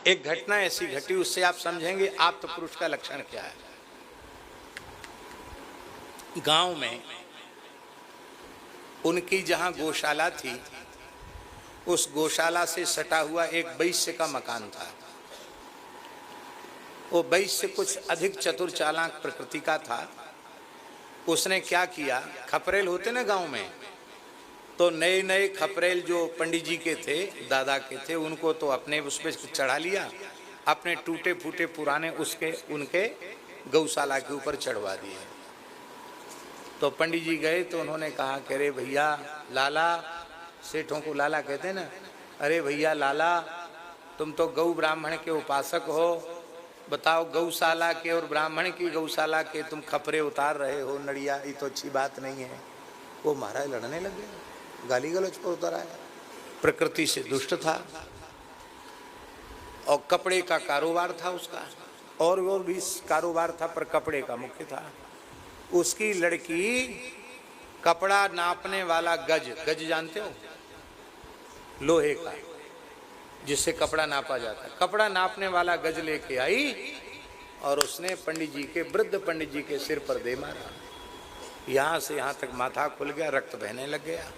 एक घटना ऐसी घटी, उससे आप समझेंगे आप्त पुरुष का लक्षण क्या है। गांव में उनकी जहां गौशाला थी, उस गौशाला से सटा हुआ एक वैश्य का मकान था। वो वैश्य कुछ अधिक चतुर चालाक प्रकृति का था। उसने क्या किया, खपरेल होते ना गांव में, तो नए नए खपरेल जो पंडित जी के थे, दादा के थे, उनको तो अपने उस पर चढ़ा लिया, अपने टूटे फूटे पुराने उनके गौशाला के ऊपर चढ़वा दिए। तो पंडित जी गए तो उन्होंने कहा कि अरे भैया लाला, सेठों को लाला कहते हैं ना, अरे भैया लाला, तुम तो गौ ब्राह्मण के उपासक हो, बताओ गौशाला के और ब्राह्मण की गौशाला के तुम खपरे उतार रहे हो नड़िया, ये तो अच्छी बात नहीं है। वो महाराज लड़ने लगे, गाली गलौज पर उतर आया। प्रकृति से दुष्ट था और कपड़े का कारोबार था उसका, और भी कारोबार था पर कपड़े का मुख्य था। उसकी लड़की कपड़ा नापने वाला गज, गज जानते हो, लोहे का जिससे कपड़ा नापा जाता है, कपड़ा नापने वाला गज लेके आई और उसने पंडित जी के, वृद्ध पंडित जी के सिर पर दे मारा। यहां से यहां तक माथा खुल गया, रक्त बहने लग गया,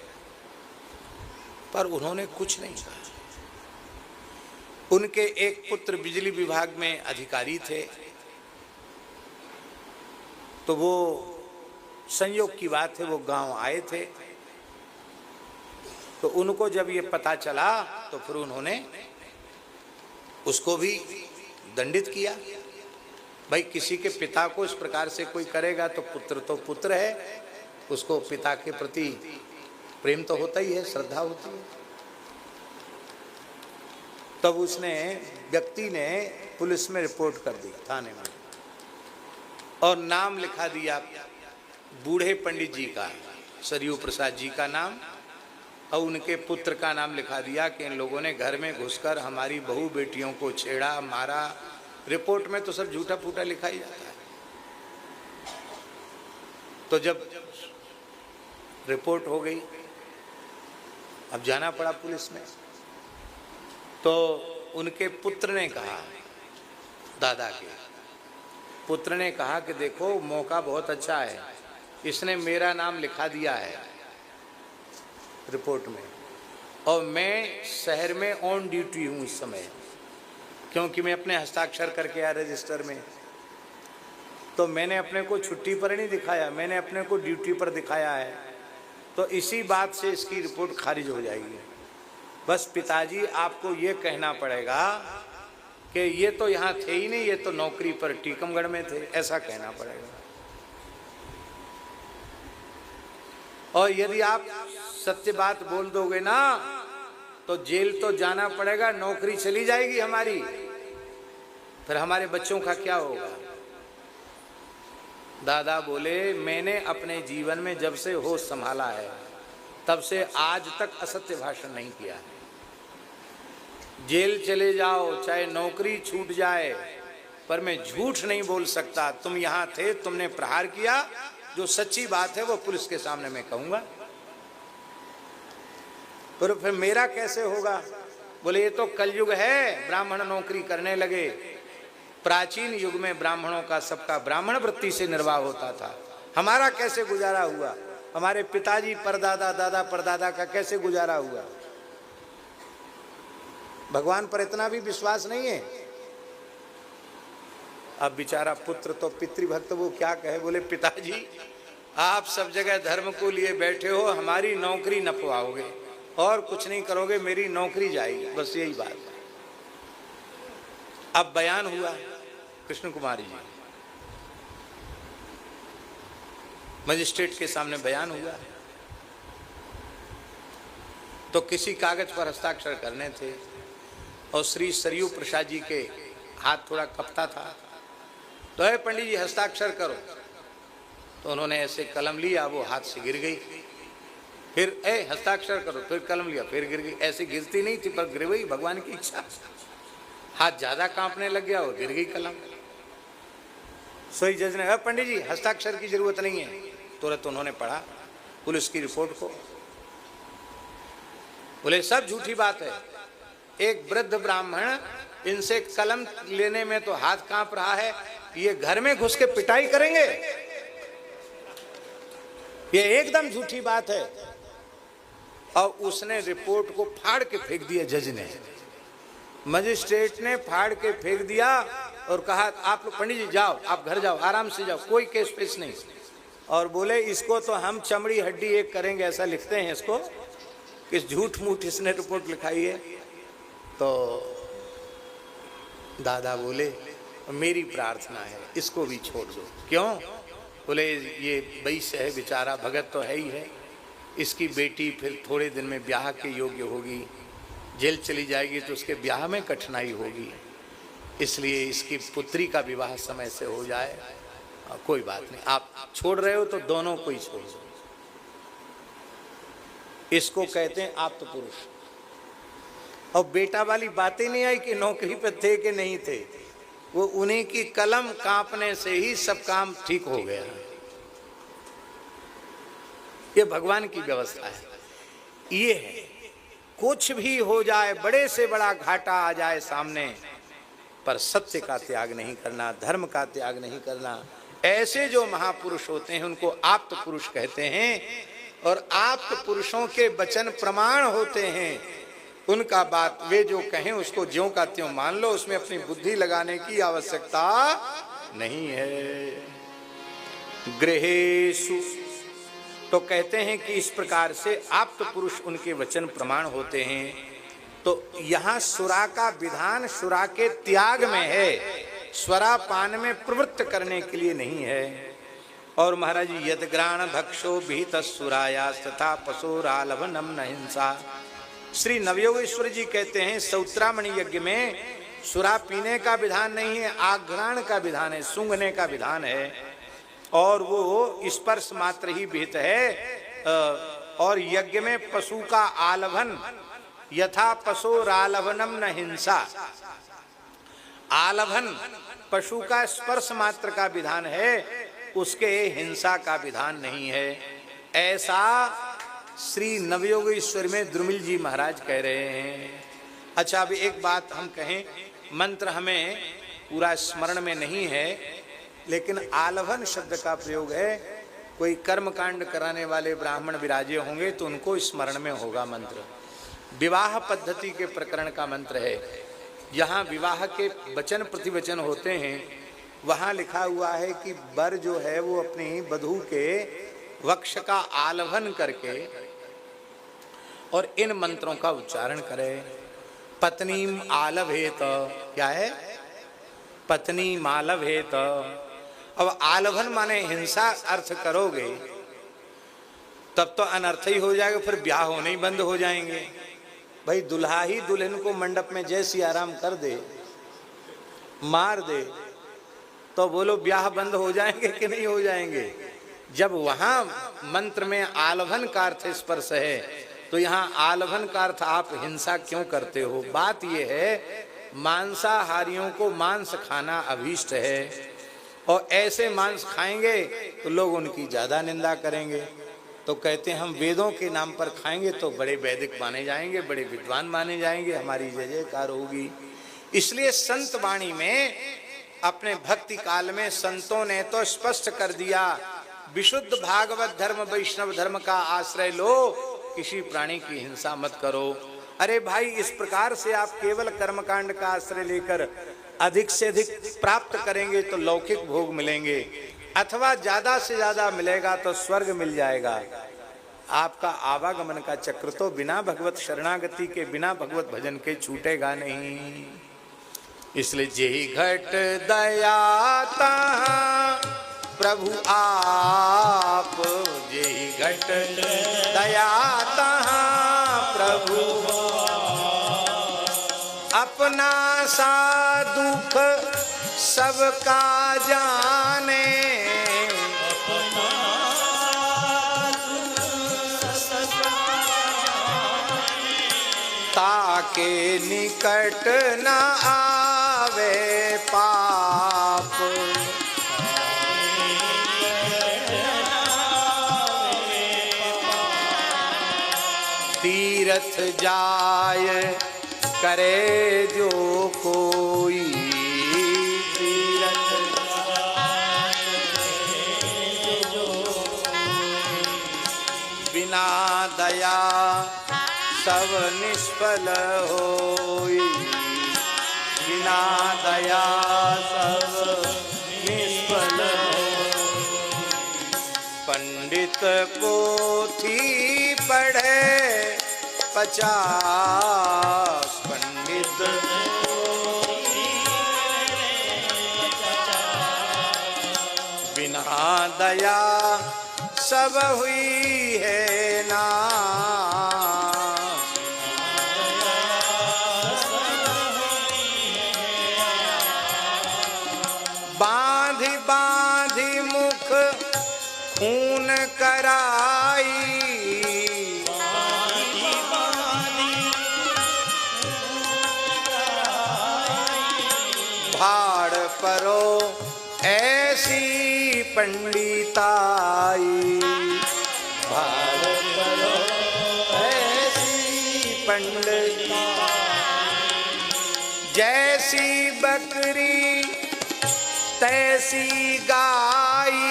पर उन्होंने कुछ नहीं कहा। उनके एक पुत्र बिजली विभाग में अधिकारी थे, तो वो संयोग की बात है वो गांव आए थे। तो उनको जब ये पता चला तो फिर उन्होंने उसको भी दंडित किया। भाई किसी के पिता को इस प्रकार से कोई करेगा तो पुत्र है, उसको पिता के प्रति प्रेम तो होता ही है, श्रद्धा होती है। तब उसने, व्यक्ति ने पुलिस में रिपोर्ट कर दी, थाने में, और नाम लिखा दिया बूढ़े पंडित जी का, सरयू प्रसाद जी का नाम, और उनके पुत्र का नाम लिखा दिया कि इन लोगों ने घर में घुसकर हमारी बहू बेटियों को छेड़ा, मारा। रिपोर्ट में तो सब झूठा फूटा लिखा ही जाता है। तो जब रिपोर्ट हो गई, अब जाना पड़ा पुलिस में, तो उनके पुत्र ने कहा, दादा के पुत्र ने कहा कि देखो मौका बहुत अच्छा है, इसने मेरा नाम लिखा दिया है रिपोर्ट में, और मैं शहर में ऑन ड्यूटी हूँ इस समय, क्योंकि मैं अपने हस्ताक्षर करके आया रजिस्टर में। तो मैंने अपने को छुट्टी पर नहीं दिखाया, मैंने अपने को ड्यूटी पर दिखाया है, तो इसी बात से इसकी रिपोर्ट खारिज हो जाएगी। बस पिताजी आपको ये कहना पड़ेगा कि ये तो यहाँ थे ही नहीं, ये तो नौकरी पर टीकमगढ़ में थे, ऐसा कहना पड़ेगा। और यदि आप सत्य बात बोल दोगे ना तो जेल तो जाना पड़ेगा, नौकरी चली जाएगी हमारी, फिर हमारे बच्चों का क्या होगा। दादा बोले मैंने अपने जीवन में जब से होश संभाला है तब से आज तक असत्य भाषण नहीं किया है। जेल चले जाओ, चाहे नौकरी छूट जाए, पर मैं झूठ नहीं बोल सकता। तुम यहाँ थे, तुमने प्रहार किया, जो सच्ची बात है वो पुलिस के सामने मैं कहूंगा, पर फिर मेरा कैसे होगा। बोले ये तो कलयुग है, ब्राह्मण नौकरी करने लगे। प्राचीन युग में ब्राह्मणों का सबका ब्राह्मण वृत्ति से निर्वाह होता था, हमारा कैसे गुजारा हुआ, हमारे पिताजी परदादा, दादा परदादा का कैसे गुजारा हुआ। भगवान पर इतना भी विश्वास नहीं है। अब बेचारा पुत्र तो पितृभक्त, वो क्या कहे, बोले पिताजी आप सब जगह धर्म को लिए बैठे हो, हमारी नौकरी नपवाओगे और कुछ नहीं करोगे, मेरी नौकरी जाएगी, बस यही बात है। अब बयान हुआ कृष्ण कुमारी जी, मजिस्ट्रेट के सामने बयान हुआ, तो किसी कागज पर हस्ताक्षर करने थे और श्री सरयू प्रसाद जी के हाथ थोड़ा कपता था, तो है पंडित जी हस्ताक्षर करो। तो उन्होंने ऐसे कलम लिया, वो हाथ से गिर गई, फिर हस्ताक्षर करो, फिर कलम लिया, फिर गिर गई। ऐसे गिरती नहीं थी पर गिर गई, भगवान की इच्छा। हाथ ज्यादा कांपने लग गया और गिर गई कलम। सोई जज ने, पंडित जी हस्ताक्षर की जरूरत नहीं है। तुरंत उन्होंने पढ़ा पुलिस की रिपोर्ट को, बोले सब झूठी बात है। एक वृद्ध ब्राह्मण इनसे कलम लेने में तो हाथ कांप रहा है, ये घर में घुस के पिटाई करेंगे? ये एकदम झूठी बात है। और उसने रिपोर्ट को फाड़ के फेंक दिया, जज ने, मजिस्ट्रेट ने फाड़ के फेंक दिया और कहा आप लोग पंडित जी जाओ, आप घर जाओ, आराम से जाओ, कोई केस पेश नहीं। और बोले इसको तो हम चमड़ी हड्डी एक करेंगे, ऐसा लिखते हैं इसको, किस झूठ मूठ इसने रिपोर्ट लिखाई है। तो दादा बोले मेरी प्रार्थना है इसको भी छोड़ दो। क्यों? बोले ये वैश्य है बेचारा, भगत तो है ही है, इसकी बेटी फिर थोड़े दिन में ब्याह के योग्य होगी, जेल चली जाएगी तो उसके ब्याह में कठिनाई होगी, इसलिए इसकी पुत्री का विवाह समय से हो जाए। कोई बात नहीं, आप छोड़ रहे हो तो दोनों को ही छोड़ दो। इसको कहते हैं आप्त पुरुष। और बेटा वाली बातें नहीं आई कि नौकरी पे थे कि नहीं थे, वो उन्हीं की कलम कांपने से ही सब काम ठीक हो गया। ये भगवान की व्यवस्था है। ये है, कुछ भी हो जाए, बड़े से बड़ा घाटा आ जाए सामने, पर सत्य का त्याग नहीं करना, धर्म का त्याग नहीं करना। ऐसे जो महापुरुष होते हैं उनको आप्त पुरुष कहते हैं। और आप्त पुरुषों के वचन प्रमाण होते हैं, उनका बात वे जो कहें उसको ज्यों का त्यों मान लो, उसमें अपनी बुद्धि लगाने की आवश्यकता नहीं है। गृहेषु, तो कहते हैं कि इस प्रकार से आप्त पुरुष उनके वचन प्रमाण होते हैं। तो यहाँ सुरा का विधान सुरा के त्याग में है, स्वरा पान में प्रवृत्त करने के लिए नहीं है। और महाराज यदग्राण भक्षो भीत सुराया तथा पशुरालभनम न हिंसा। श्री नवयोगेश्वर जी कहते हैं सौत्रामणि यज्ञ में सुरा पीने का विधान नहीं है, आघ्राण का विधान है, सूंघने का विधान है, और वो स्पर्श मात्र ही विहित है। और यज्ञ में पशु का आलभन, यथा पशुरालभनम न हिंसा, आलभन पशु का स्पर्श मात्र का विधान है, उसके हिंसा का विधान नहीं है। ऐसा श्री नवयोगेश्वर में द्रुमिल जी महाराज कह रहे हैं। अच्छा, अभी एक बात हम कहें, मंत्र हमें पूरा स्मरण में नहीं है, लेकिन आलभन शब्द का प्रयोग है। कोई कर्म कांड कराने वाले ब्राह्मण विराजे होंगे तो उनको स्मरण में होगा मंत्र। विवाह पद्धति के प्रकरण का मंत्र है, जहाँ विवाह के वचन प्रतिवचन होते हैं, वहाँ लिखा हुआ है कि वर जो है वो अपनी वधू के वक्ष का आलभन करके और इन मंत्रों का उच्चारण करे। पत्नी आलभेत, क्या है? पत्नी मालभेत। अब आलभन माने हिंसा अर्थ करोगे तब तो अनर्थ ही हो जाएगा, फिर ब्याह होने ही बंद हो जाएंगे। भाई दुल्हा ही दुल्हन को मंडप में जैसी आराम कर दे, मार दे, तो बोलो ब्याह बंद हो जाएंगे कि नहीं हो जाएंगे? जब वहां मंत्र में आलभन का अर्थ स्पर्श है, तो यहाँ आलभन का अर्थ आप हिंसा क्यों करते हो? बात यह है, मांसाहारियों को मांस खाना अभीष्ट है, और ऐसे मांस खाएंगे तो लोग उनकी ज्यादा निंदा करेंगे। तो कहते हैं हम वेदों के नाम पर खाएंगे तो बड़े वैदिक माने जाएंगे, बड़े विद्वान माने जाएंगे, हमारी जय जयकार होगी। इसलिए संत वाणी में अपने भक्ति काल में संतों ने तो स्पष्ट कर दिया, विशुद्ध भागवत धर्म वैष्णव धर्म का आश्रय लो, किसी प्राणी की हिंसा मत करो। अरे भाई, इस प्रकार से आप केवल कर्मकांड का आश्रय लेकर अधिक से अधिक प्राप्त करेंगे तो लौकिक भोग मिलेंगे, अथवा ज्यादा से ज्यादा मिलेगा तो स्वर्ग मिल जाएगा। आपका आवागमन का चक्र तो बिना भगवत शरणागति के, बिना भगवत भजन के छूटेगा नहीं। इसलिए जेहि घट दया तहाँ प्रभु आप, जेहि घट दया तहाँ प्रभु, अपना सा दुख सबका जाने, ताके निकट न आवे पाप। तीर्थ जाय करे जो को, दया सब निष्फल होई, बिना दया सब निष्फल होई। पंडित पोथी पढ़े 50, पंडित बिना दया सब हुई है ना। बांधी बांधी मुख खून कराई, भाड़ परो ऐसी पंडिताई, भाड़ परो ऐसी पंडिताई। जैसी बकरी तैसी गाई,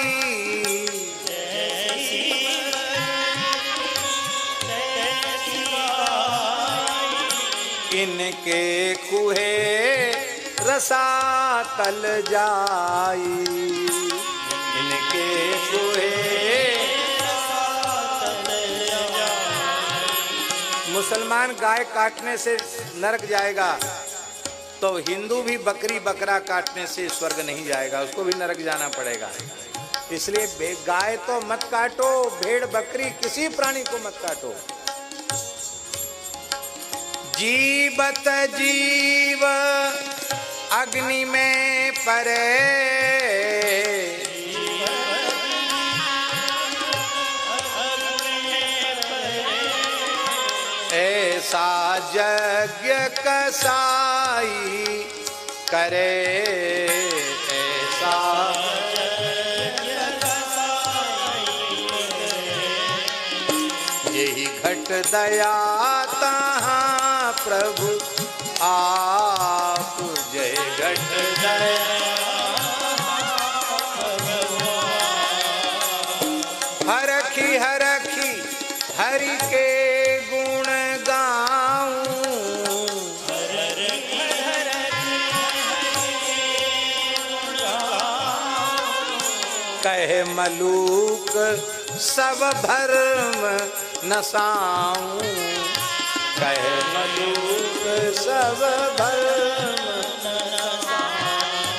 इनके कुहे रसातल जाई, इनके कुहे मुसलमान गाय काटने से नरक जाएगा तो हिंदू भी बकरी बकरा काटने से स्वर्ग नहीं जाएगा, उसको भी नरक जाना पड़ेगा। इसलिए गाय तो मत काटो, भेड़ बकरी किसी प्राणी को मत काटो। जीवत जीव अग्नि में परे, ऐसा यज्ञ कसाई करे, ऐसा यही घट दया तहाँ प्रभु आप, जय घट दया। हरखी हरखी हरि के गुण गाऊं, कहे मलूक सब भरम नसाऊं, कहे मलूक सब भरम नसाऊं।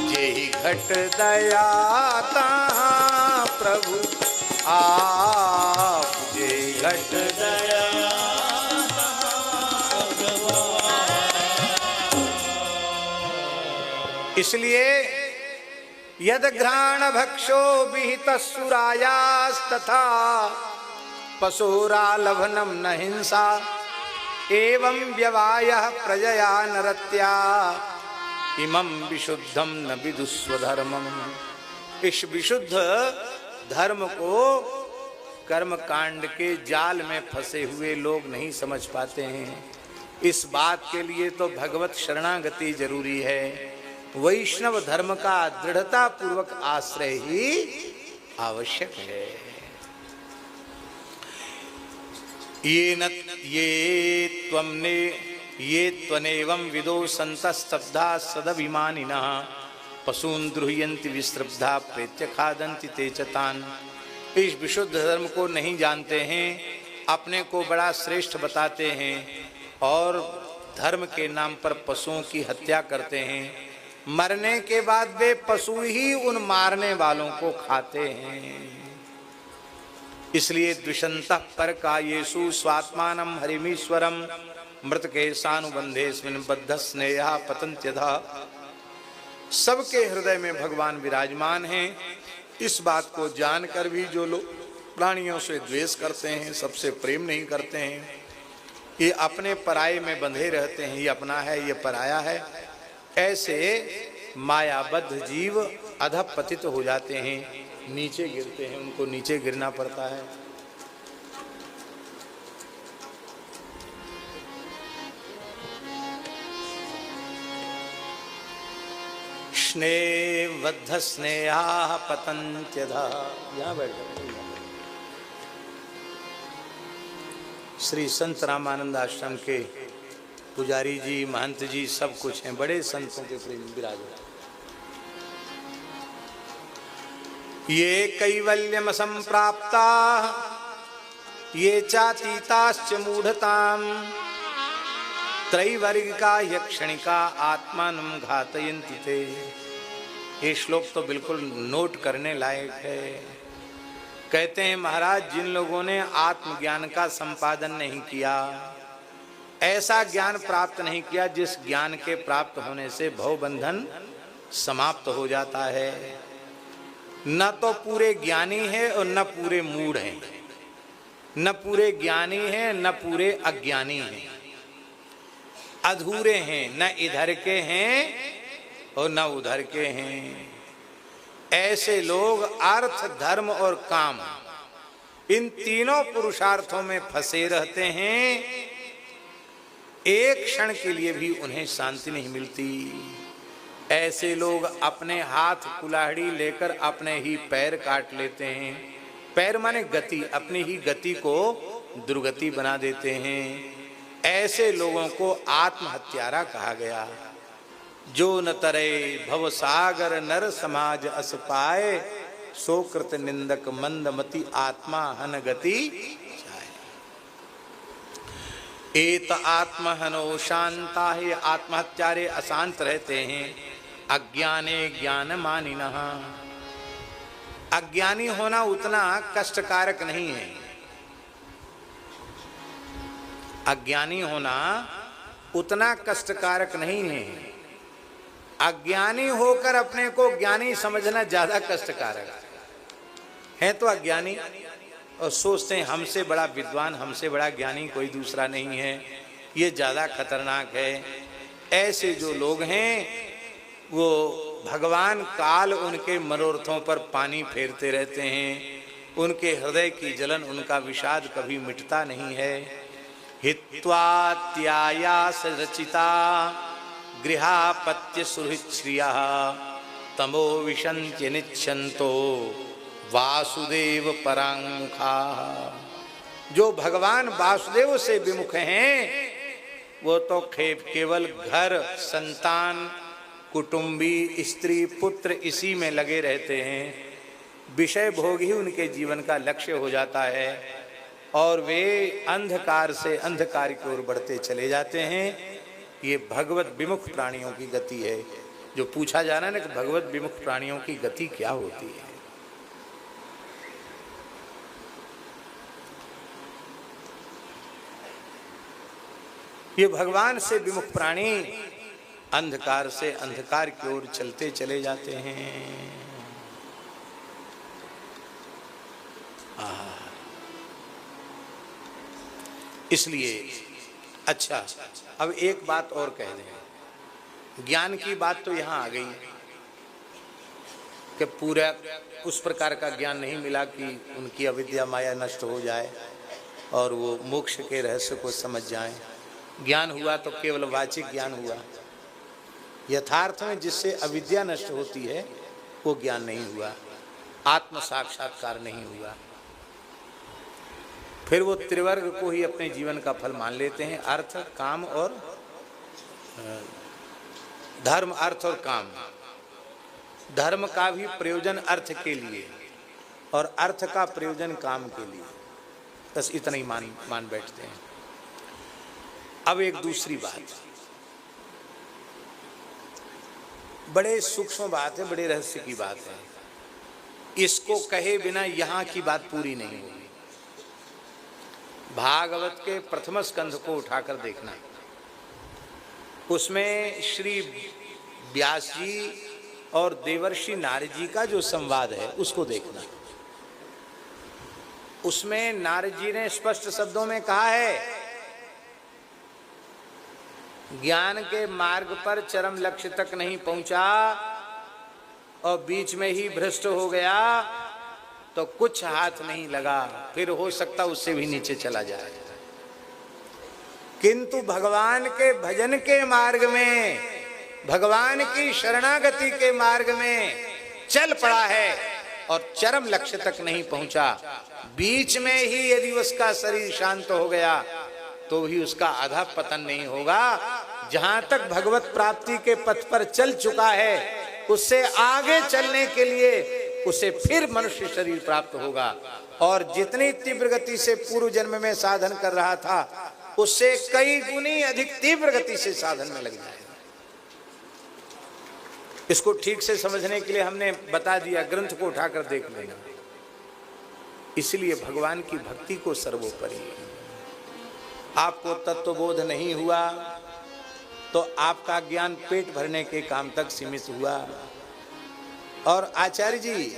जेहि घट दया तहाँ प्रभु आप, जेहि घट दया। इसलिए यद घ्राण भक्षो विहित सुरायास्तथा पशुरा लभनम न हिंसा एवं व्यवायः प्रजया नरत्या इमं विशुद्धम न विदुस्वधर्मम। इस विशुद्ध धर्म को कर्म कांड के जाल में फंसे हुए लोग नहीं समझ पाते हैं। इस बात के लिए तो भगवत शरणागति जरूरी है। वैष्णव धर्म का दृढ़ता पूर्वक आश्रय ही आवश्यक है। ये त्वनेवं विदो संतस्तब्धा सदभिमानिनः पशून् द्रुह्यन्ति विस्रब्धा प्रेत्य खादन्ति ते च तान्। इस विशुद्ध धर्म को नहीं जानते हैं, अपने को बड़ा श्रेष्ठ बताते हैं और धर्म के नाम पर पशुओं की हत्या करते हैं। मरने के बाद वे पशु ही उन मारने वालों को खाते हैं। इसलिए द्विषन्तः परकायेषु स्वात्मानं हरिमीश्वरं मृतके सानुबंधेस्मिन् बद्ध स्नेहा पतन्त्यधा। सबके हृदय में भगवान विराजमान हैं। इस बात को जानकर भी जो लोग प्राणियों से द्वेष करते हैं, सबसे प्रेम नहीं करते हैं, ये अपने पराये में बंधे रहते हैं। ये अपना है, ये पराया है, ऐसे मायाबद्ध जीव अधपतित हो जाते हैं, नीचे गिरते हैं, उनको नीचे गिरना पड़ता है। स्नेहबद्ध स्नेहा पतन्त्यधा। यहाँ बैठ जाओ। श्री संत रामानंद आश्रम के पुजारी जी, महंत जी सब कुछ हैं, बड़े संतों के प्रेमी विराजमान। ये कैवल्यम संप्राप्ता ये चातीताश्च मूढ़ताम त्रैवर्गिका यक्षणिका आत्मानं घातयन्ति ते। ये श्लोक तो बिल्कुल नोट करने लायक है। कहते हैं महाराज, जिन लोगों ने आत्मज्ञान का संपादन नहीं किया, ऐसा ज्ञान प्राप्त नहीं किया जिस ज्ञान के प्राप्त होने से भवबंधन समाप्त हो जाता है, न तो पूरे ज्ञानी है और न पूरे मूढ़ हैं, न पूरे ज्ञानी हैं न पूरे अज्ञानी हैं, अधूरे हैं, न इधर के हैं और न उधर के हैं। ऐसे लोग अर्थ, धर्म और काम, इन तीनों पुरुषार्थों में फंसे रहते हैं। एक क्षण के लिए भी उन्हें शांति नहीं मिलती। ऐसे लोग अपने हाथ कुल्हाड़ी लेकर अपने ही पैर काट लेते हैं। पैर माने गति, अपनी ही गति को दुर्गति बना देते हैं। ऐसे लोगों को आत्महत्यारा कहा गया। जो न तरे भव सागर नर समाज अस पाए, सोकृत निंदक मंदमति आत्मा हन गति जाए। एत आत्महनो शांता है, आत्महत्यारे अशांत रहते हैं। अज्ञाने ज्ञान मानिनः, अज्ञानी होना उतना कष्टकारक नहीं है। अज्ञानी होना उतना कष्टकारक नहीं है। अज्ञानी होकर अपने को ज्ञानी समझना ज्यादा कष्टकारक है। तो अज्ञानी और सोचते हैं हमसे बड़ा विद्वान, हमसे बड़ा ज्ञानी कोई दूसरा नहीं है, ये ज्यादा खतरनाक है। ऐसे जो लोग हैं वो भगवान काल उनके मनोरथों पर पानी फेरते रहते हैं। उनके हृदय की जलन, उनका विषाद कभी मिटता नहीं है। हित्वा त्यायास रचिता गृहापत्य सुहृच्छ्रिया तमो विशन्त्य निच्छन्तो वासुदेव परांमुखा। जो भगवान वासुदेव से विमुख हैं वो तो केवल घर, संतान, कुटुंबी, स्त्री, पुत्र इसी में लगे रहते हैं। विषय भोग ही उनके जीवन का लक्ष्य हो जाता है और वे अंधकार से अंधकार की ओर बढ़ते चले जाते हैं। ये भगवत विमुख प्राणियों की गति है। जो पूछा जा रहा है ना कि भगवत विमुख प्राणियों की गति क्या होती है, ये भगवान से विमुख प्राणी अंधकार से अंधकार की ओर चलते चले जाते हैं। इसलिए अच्छा, अब एक बात और कह दें। ज्ञान की बात तो यहां आ गई कि पूरा उस प्रकार का ज्ञान नहीं मिला कि उनकी अविद्या माया नष्ट हो जाए और वो मोक्ष के रहस्य को समझ जाएं। ज्ञान हुआ तो केवल वाचिक ज्ञान हुआ। यथार्थ में जिससे अविद्या नष्ट होती है वो ज्ञान नहीं हुआ, आत्म साक्षात्कार नहीं हुआ। फिर वो त्रिवर्ग को ही अपने जीवन का फल मान लेते हैं, अर्थ, काम और धर्म। अर्थ और काम, धर्म का भी प्रयोजन अर्थ के लिए और अर्थ का प्रयोजन काम के लिए, बस इतना ही मान बैठते हैं। अब एक दूसरी बात, बड़े सूक्ष्म बात है, बड़े रहस्य की बात है। इसको कहे बिना यहाँ की बात पूरी नहीं होगी। भागवत के प्रथम स्कंध को उठाकर देखना, उसमें श्री व्यास जी और देवर्षि नारद जी का जो संवाद है उसको देखना। उसमें नारद जी ने स्पष्ट शब्दों में कहा है, ज्ञान के मार्ग पर चरम लक्ष्य तक नहीं पहुंचा और बीच में ही भ्रष्ट हो गया तो कुछ हाथ नहीं लगा, फिर हो सकता उससे भी नीचे चला जाए। किंतु भगवान के भजन के मार्ग में, भगवान की शरणागति के मार्ग में चल पड़ा है और चरम लक्ष्य तक नहीं पहुंचा, बीच में ही यदि उसका शरीर शांत हो गया तो भी उसका आधा पतन नहीं होगा। जहां तक भगवत प्राप्ति के पथ पर चल चुका है उससे आगे चलने के लिए उसे फिर मनुष्य शरीर प्राप्त होगा, और जितनी तीव्र गति से पूर्व जन्म में साधन कर रहा था उससे कई गुनी अधिक तीव्र गति से साधन में लग जाएगा। इसको ठीक से समझने के लिए हमने बता दिया, ग्रंथ को उठाकर देख लेना। इसलिए भगवान की भक्ति को सर्वोपरि। आपको तत्वबोध नहीं हुआ तो आपका ज्ञान पेट भरने के काम तक सीमित हुआ। और आचार्य जी,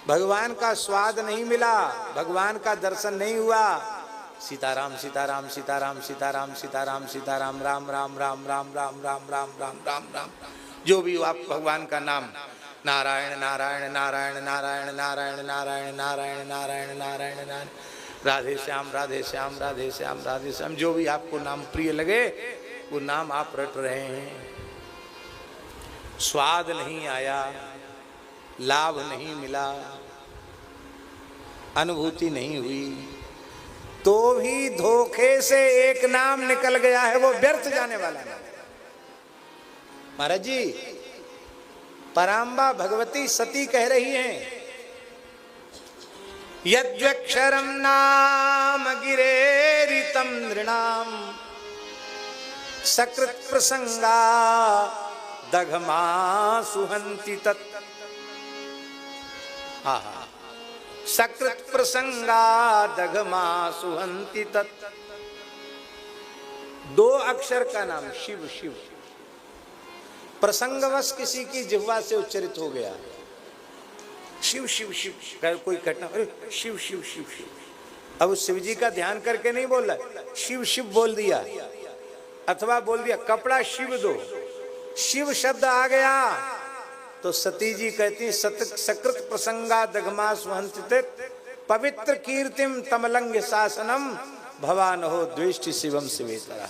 भगवान का स्वाद नहीं मिला, भगवान का दर्शन नहीं हुआ, सीताराम सीताराम सीताराम सीताराम सीताराम सीताराम राम राम राम राम राम राम राम राम राम राम, जो भी आप भगवान का नाम, नारायण नारायण नारायण नारायण नारायण नारायण नारायण नारायण नारायण नारायण, राधे श्याम राधे श्याम राधे श्याम राधे श्याम, जो भी आपको नाम प्रिय लगे वो नाम आप रट रहे हैं। स्वाद नहीं आया, लाभ नहीं मिला, अनुभूति नहीं हुई, तो भी धोखे से एक नाम निकल गया है, वो व्यर्थ जाने वाला है। महाराज जी, पराम्बा भगवती सती कह रही हैं, यद्यक्षरम नाम गिरेरितम नृणाम सकृत प्रसंगा दघमा सुहंति तत्। सकृत प्रसंगा दघमा सुहंति तत्। दो अक्षर का नाम शिव शिव, प्रसंगवश किसी की जिह्वा से उच्चरित हो गया, शिव शिव शिव, कोई घटना, अरे शिव शिव शिव शिव, अब उस शिव जी का ध्यान करके नहीं बोल रहा, शिव शिव बोल दिया, अथवा बोल दिया कपड़ा शिव दो, शिव शब्द आ गया तो सती जी कहती सकृत प्रसंगा दघमा सुहंति, पवित्र कीर्तिम तमलंग शासनम भवान हो द्वेष्टि शिवम शिवेतरा।